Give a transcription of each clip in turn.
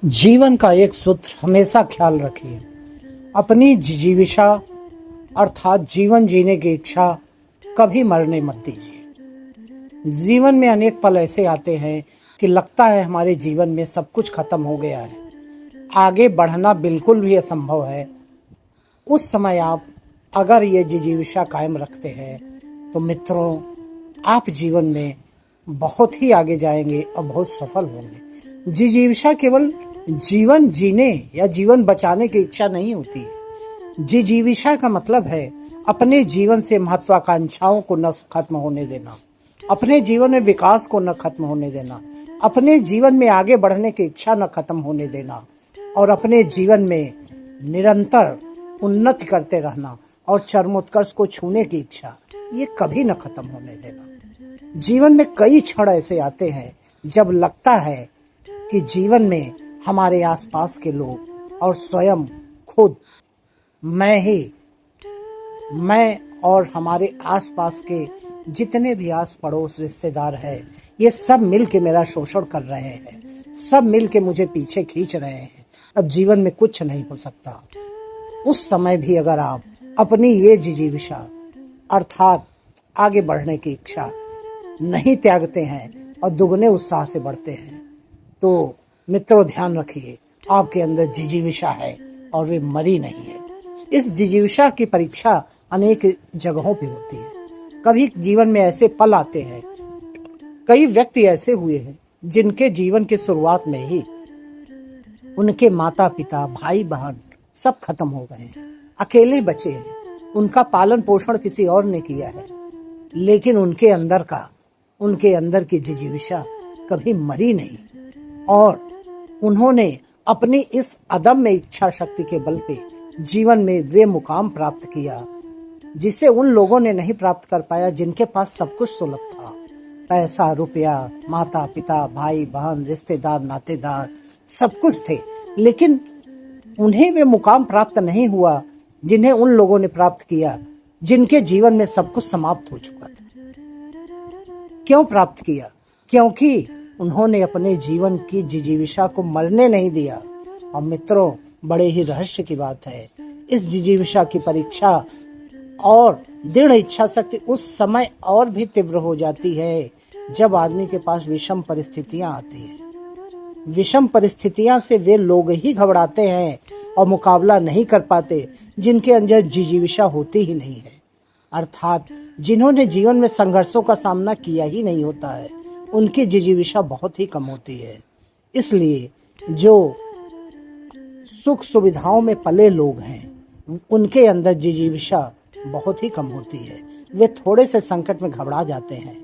जीवन का एक सूत्र हमेशा ख्याल रखिए, अपनी जिजीविषा अर्थात जीवन जीने की इच्छा कभी मरने मत दीजिए। जीवन में अनेक पल ऐसे आते हैं कि लगता है हमारे जीवन में सब कुछ खत्म हो गया है, आगे बढ़ना बिल्कुल भी असंभव है। उस समय आप अगर ये जिजीविषा कायम रखते हैं तो मित्रों, आप जीवन में बहुत ही आगे जाएंगे और बहुत सफल होंगे। जिजीविषा केवल जीवन जीने या जीवन बचाने की इच्छा नहीं होती है। जिजीविषा का मतलब है अपने जीवन से महत्वाकांक्षाओं को न खत्म होने देना, अपने जीवन में विकास को न खत्म होने देना, अपने जीवन में आगे बढ़ने की इच्छा न खत्म होने देना और अपने जीवन में निरंतर उन्नति करते रहना और चरमोत्कर्ष को छूने की इच्छा, ये कभी न खत्म होने देना। जीवन में कई क्षण ऐसे आते हैं जब लगता है कि जीवन में हमारे आसपास के लोग और स्वयं खुद मैं और हमारे आसपास के जितने भी आस पड़ोस रिश्तेदार हैं, ये सब मिल के मेरा शोषण कर रहे हैं, सब मिल के मुझे पीछे खींच रहे हैं। अब जीवन में कुछ नहीं हो सकता। उस समय भी अगर आप अपनी ये जिजीविषा अर्थात आगे बढ़ने की इच्छा नहीं त्यागते हैं और दुगने उत्साह से बढ़ते हैं, तो मित्रों ध्यान रखिए, आपके अंदर जिजीविषा है और वे मरी नहीं है। इस जिजीविषा की परीक्षा अनेक जगहों पे होती है। कभी जीवन में ऐसे पल आते हैं, कई व्यक्ति ऐसे हुए हैं जिनके जीवन की शुरुआत में ही उनके माता पिता भाई बहन सब खत्म हो गए हैं, अकेले बचे हैं, उनका पालन पोषण किसी और ने किया है, लेकिन उनके अंदर की जिजीविषा कभी मरी नहीं और उन्होंने अपनी इस अदम्य इच्छा शक्ति के बल पे जीवन में वे मुकाम प्राप्त किया जिसे उन लोगों ने नहीं प्राप्त कर पाया जिनके पास सब कुछ सुलभ था। पैसा, रुपया, माता पिता, भाई बहन, रिश्तेदार, नातेदार सब कुछ थे, लेकिन उन्हें वे मुकाम प्राप्त नहीं हुआ जिन्हें उन लोगों ने प्राप्त किया जिनके जीवन में सब कुछ समाप्त हो चुका था। क्यों प्राप्त किया? क्योंकि उन्होंने अपने जीवन की जिजीविषा को मरने नहीं दिया। और मित्रों, बड़े ही रहस्य की बात है, इस जिजीविषा की परीक्षा और दृढ़ इच्छा शक्ति उस समय और भी तीव्र हो जाती है जब आदमी के पास विषम परिस्थितियां आती हैं। विषम परिस्थितियां से वे लोग ही घबराते हैं और मुकाबला नहीं कर पाते जिनके अंदर जिजीविषा होती ही नहीं है, अर्थात जिन्होंने जीवन में संघर्षों का सामना किया ही नहीं होता है, उनकी जिजीविषा बहुत ही कम होती है। इसलिए जो सुख सुविधाओं में पले लोग हैं, उनके अंदर जिजीविषा बहुत ही कम होती है। वे थोड़े से संकट में घबरा जाते हैं,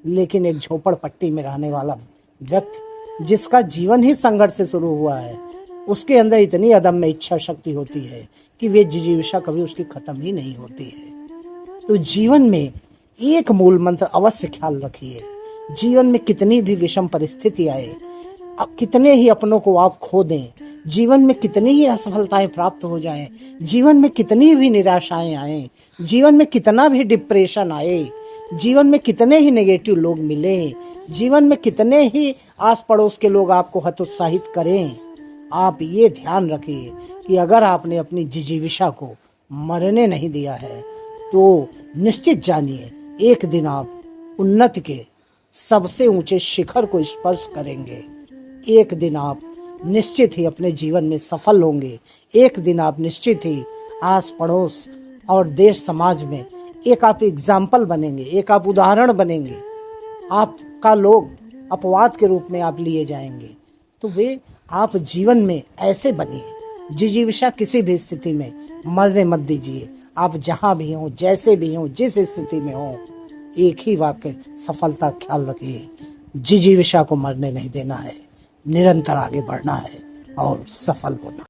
लेकिन एक झोपड़पट्टी में रहने वाला व्यक्ति जिसका जीवन ही संघर्ष से शुरू हुआ है, उसके अंदर इतनी अदम्य इच्छा शक्ति होती है कि वे जिजीविषा कभी उसकी खत्म ही नहीं होती है। तो जीवन में एक मूल मंत्र अवश्य ख्याल रखिए, जीवन में कितनी भी विषम परिस्थिति आए, अब कितने ही अपनों को आप खो दें, जीवन में कितनी ही असफलताएं प्राप्त हो जाएं, जीवन में कितनी भी निराशाएं आए, जीवन में कितना भी डिप्रेशन आए, जीवन में कितने ही नेगेटिव लोग मिले, जीवन में कितने ही आस पड़ोस के लोग आपको हतोत्साहित करें, आप ये ध्यान रखिए कि अगर आपने अपनी जिजीविषा को मरने नहीं दिया है तो निश्चित जानिए एक दिन आप उन्नति के सबसे ऊंचे शिखर को स्पर्श करेंगे। एक दिन आप निश्चित ही अपने जीवन में सफल होंगे। एक दिन आप निश्चित ही आस पड़ोस और देश समाज में एक आप एग्जाम्पल बनेंगे, एक आप उदाहरण बनेंगे। आपका लोग अपवाद के रूप में आप लिए जाएंगे। तो वे आप जीवन में ऐसे बनिए, जिजीविषा किसी भी स्थिति में मरने मत दीजिए। आप जहाँ भी हों, जैसे भी हों, जिस स्थिति में हों, एक ही वाक्य सफलता ख्याल रखिए, जिजीविषा को मरने नहीं देना है, निरंतर आगे बढ़ना है और सफल होना।